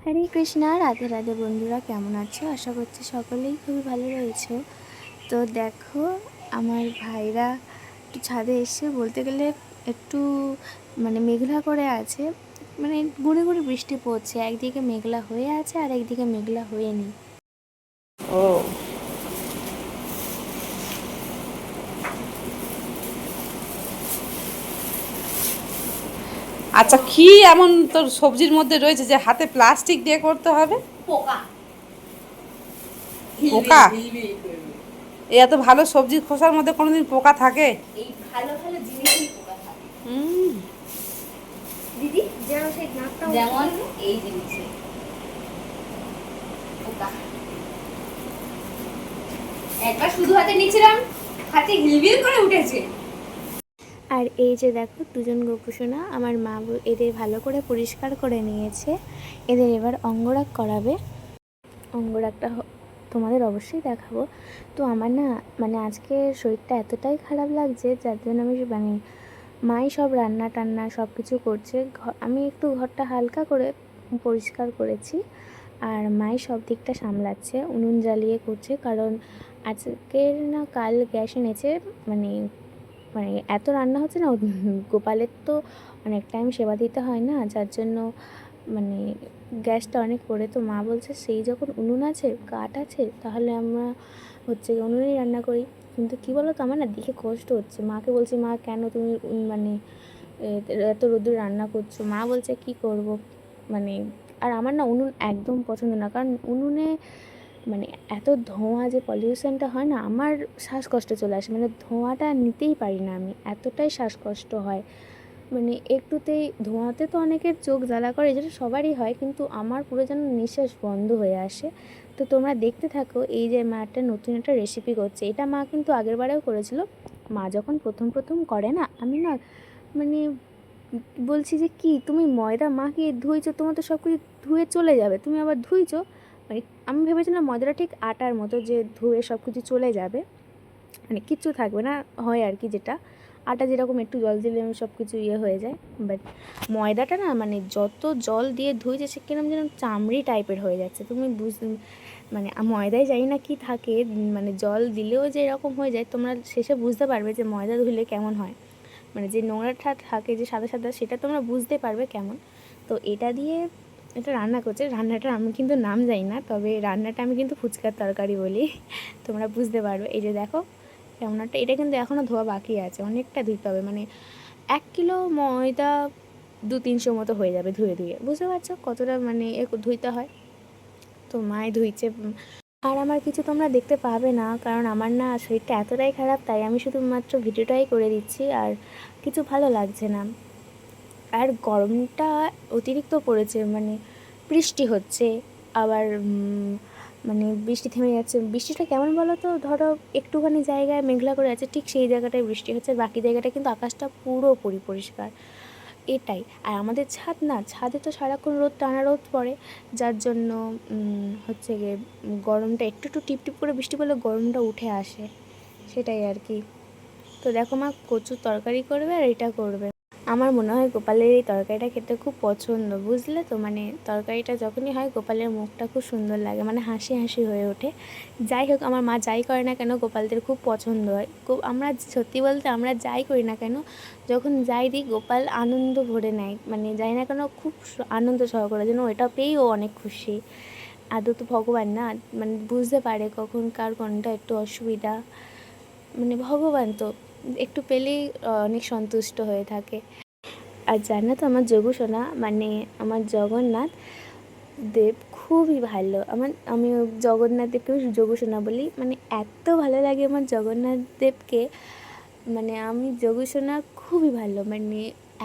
হরে কৃষ্ণা, রাধে রাধে বন্ধুরা, কেমন আছো? আশা করছি সকলেই খুবই ভালো রয়েছে। তো দেখো, আমার ভাইরা একটু ছাদে এসে বলতে গেলে একটু মেঘলা করে আছে, গুঁড়ি গুঁড়ি বৃষ্টি পড়ছে। একদিকে মেঘলা হয়ে আছে আর একদিকে মেঘলা হয়ে নি। ও আচ্ছা, কি এমন তোর সবজির মধ্যে রয়েছে যে হাতে প্লাস্টিক দিয়ে করতে হবে? পোকা। পোকা? হিলবিল করবে। এই এত ভালো সবজির খোসার মধ্যে কোনোদিন পোকা থাকে? এই ভালো ভালো জিনিসই পোকা থাকে হুম। দিদি যেন সেই নাকটা যেমন এই জিনিসে পোকা। একবার শুধু হাতে নিয়েছিলাম, হাতে হিলবিল করে উঠেছে। আর এই যে দেখো, দুজন গোপুসোনা, আমার মা এদের ভালো করে পরিষ্কার করে নিয়েছে। এদের এবার অঙ্গরাগ করাবে। অঙ্গরাগটা তোমাদের অবশ্যই দেখাবো। তো আমার না আজকে শরীরটা এতটাই খারাপ লাগছে, যার জন্য আমি মাই সব রান্না টান্না সব কিছু করছে। আমি একটু ঘরটা হালকা করে পরিষ্কার করেছি, আর মাই সব দিকটা সামলাচ্ছে, উনুন জ্বালিয়ে করছে। কারণ আজকের না কাল গ্যাস এনেছে, মানে মানে এত রান্না হচ্ছে না, গোপালের তো অনেক টাইম সেবা দিতে হয় না, যার জন্য মানে গ্যাসটা অনেক করে। তো মা বলছে সেই যখন উনুন আছে, কাঠ আছে, তাহলে আমরা উনুনেই রান্না করি। কিন্তু কী বলো তো, আমার না দেখে কষ্ট হচ্ছে। মাকে বলছি, মা কেন তুমি এত রোদ্দুরে রান্না করছো? মা বলছে কি করব, মানে আর আমার না উনুন একদম পছন্দ না। কারণ উনুনে এত ধোঁয়া, যে পলিউশনটা হয় না, আমার শ্বাসকষ্ট চলে আসে। ধোঁয়াটা নিতেই পারি না আমি, এতটাই শ্বাসকষ্ট হয়। একটুতেই ধোঁয়াতে তো অনেকের চোখ জ্বালা করে, যেটা সবারই হয়, কিন্তু আমার পুরো যেন নিঃশ্বাস বন্ধ হয়ে আসে। তো তোমরা দেখতে থাকো। এই যে মা একটা নতুন একটা রেসিপি করছে, এটা মা কিন্তু আগের বারেও করেছিল। মা যখন প্রথম প্রথম করে না, আমি না মানে বলছি যে কি তুমি ময়দা মাখিয়ে ধুইছো, তোমার তো সব কিছু ধুয়ে চলে যাবে, তুমি আবার ধুইছো। আমি ভেবেছিলাম ময়দাটা ঠিক আটার মতো, যে ধুয়ে সব কিছু চলে যাবে, কিচ্ছু থাকবে না, হয় আর কি, যেটা আটা যেরকম একটু জল দিলে সব কিছু হয়ে যায়। বাট ময়দাটা না যত জল দিয়ে ধুয়েছে সে কিরম যেন চামড়ি টাইপের হয়ে যাচ্ছে। তুমি ময়দায় জানি না কি থাকে, জল দিলেও যে এরকম হয়ে যায়, তোমরা শেষে বুঝতে পারবে যে ময়দা ধুলে কেমন হয়। যে নোংরাটা থাকে, যে সাদা সাদা, সেটা তোমরা বুঝতে পারবে কেমন। তো এটা দিয়ে এটা রান্না করছে। রান্নাটার আমি কিন্তু নাম জানি না, তবে রান্নাটা আমি কিন্তু ফুচকার তরকারি বলি। তোমরা বুঝতে পারবে। এই যে দেখো কেমন একটা, এটা কিন্তু এখনও ধোয়া বাকি আছে, অনেকটা ধুতে হবে। 1 কিলো ময়দা 200-300 মতো হয়ে যাবে ধুয়ে ধুয়ে। বুঝতে পারছো কতটা ধুইতে হয়? তো মায়ে ধুইছে। আর আমার কিছু তোমরা দেখতে পাবে না, কারণ আমার না শরীরটা এতটাই খারাপ, তাই আমি শুধুমাত্র ভিডিওটাই করে দিচ্ছি, আর কিছু ভালো লাগছে না। আর গরমটা অতিরিক্ত পড়েছে, বৃষ্টি হচ্ছে, আবার বৃষ্টি থেমে যাচ্ছে। বৃষ্টিটা কেমন বলো তো, ধরো একটুখানি জায়গায় মেঘলা করে আছে, ঠিক সেই জায়গাটায় বৃষ্টি হচ্ছে, বাকি জায়গাটা কিন্তু আকাশটা পুরোপুরি পরিষ্কার। এটাই। আর আমাদের ছাদ না, ছাদে তো সারাক্ষণ রোদ, টানা রোদ পড়ে, যার জন্য হচ্ছে গিয়ে গরমটা একটু একটু টিপটিপ করে বৃষ্টি পড়লে গরমটা উঠে আসে, সেটাই আর কি। তো দেখো, মা কচুর তরকারি করবে আর এটা করবে। আমার মনে হয় গোপালের এই তরকারিটা খেতে খুব পছন্দ, বুঝলে তো। তরকারিটা যখনই হয়, গোপালের মুখটা খুব সুন্দর লাগে, হাসি হাসি হয়ে ওঠে। যাই হোক, আমার মা যাই করে না কেন, গোপালদের খুব পছন্দ হয়। আমরা সত্যি বলতে, আমরা যাই করি না কেন, যখন যাই দিই, গোপাল আনন্দ ভরে নেয়। যাই না কেন, খুব আনন্দ সহকারে, যেন ওটা পেয়েই ও অনেক খুশি। আদৌ তো ভগবান না, বুঝতে পারে কখন কার কোনটা একটু অসুবিধা। ভগবান তো একটু পেলেই অনেক সন্তুষ্ট হয়ে থাকে। আর জানো তো, আমার যোগু সোনা, আমার জগন্নাথ দেব খুবই ভালো। আমি জগন্নাথ দেবকে যোগু সোনা বলি, এত ভালো লাগে আমার জগন্নাথ দেবকে। আমি যোগু সোনা খুবই ভালো,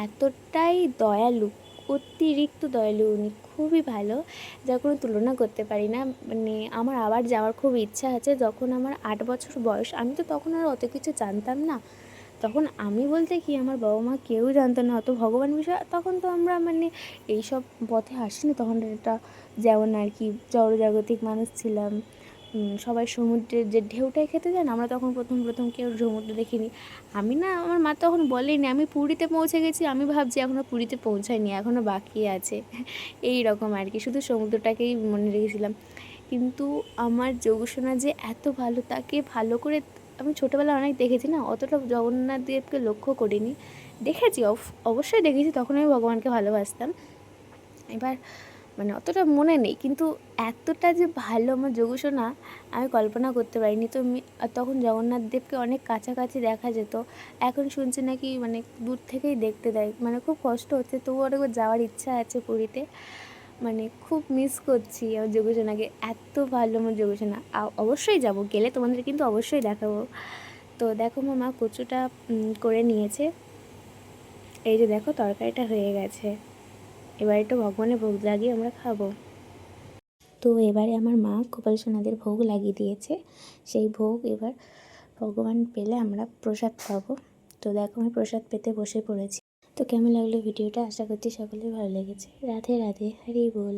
এতটাই দয়ালু, অতিরিক্ত দয়ালু উনি, খুবই ভালো, যার কোনো তুলনা করতে পারি না। আমার আবার যাওয়ার খুব ইচ্ছা আছে। যখন আমার 8 বছর বয়স, আমি তো তখন আর অত কিছু জানতাম না। তখন আমি বলতে কি, আমার বাবা মা কেউ জানতো না অত ভগবান বিষয়। তখন তো আমরা এইসব পথে আসিনি, তখন এটা যেমন আর কি জড়জাগতিক মানুষ ছিলাম। সবাই সমুদ্রের যে ঢেউটাই খেতে যায় না, আমরা তখন প্রথম প্রথম কেউ সমুদ্র দেখিনি। আমি না, আমার মা তখন বলেনি, আমি পুরীতে পৌঁছে গেছি, আমি ভাবছি এখনও পুরীতে পৌঁছায়নি, এখনও বাকি আছে। এই রকম আর কি, শুধু সমুদ্রটাকেই মনে রেখেছিলাম। কিন্তু আমার যোগসোনা যে এত ভালো, তাকে ভালো করে আমি ছোটোবেলায় অনেক দেখেছি না, অতটা জগন্নাথ দেবকে লক্ষ্য করিনি। দেখেছি, অবশ্যই দেখেছি, তখন আমি ভগবানকে ভালোবাসতাম। এবার মানে অতটা মনে নেই, কিন্তু এতটা যে ভালো আমার যোগসোনা আমি কল্পনা করতে পারিনি। তো আর তখন জগন্নাথ দেবকে অনেক কাছাকাছি দেখা যেত, এখন শুনছি নাকি মানে দূর থেকেই দেখতে দেয়, মানে খুব কষ্ট হচ্ছে, তবুও একবার যাওয়ার ইচ্ছা আছে পুরীতে। মানে খুব মিস করছি আমার যোগসোনাকে, এত ভালো আমার যোগসোনা। অবশ্যই যাব, গেলে তোমাদের কিন্তু অবশ্যই দেখাবো। তো দেখো আমার মা কচুটা করে নিয়েছে, এই যে দেখো তরকারিটা হয়ে গেছে, এবার একটু ভগবানের ভোগ লাগিয়ে আমরা খাবো। তো এবারে আমার মা গোপাল সোনাদের ভোগ লাগিয়ে দিয়েছে, সেই ভোগ এবার ভগবান পেলে আমরা প্রসাদ পাবো। তো দেখো আমি প্রসাদ পেতে বসে পড়েছি। তো কেমন লাগলো ভিডিওটা, আশা করছি সকলের ভালো লেগেছে। রাধে রাধে, হরি বল।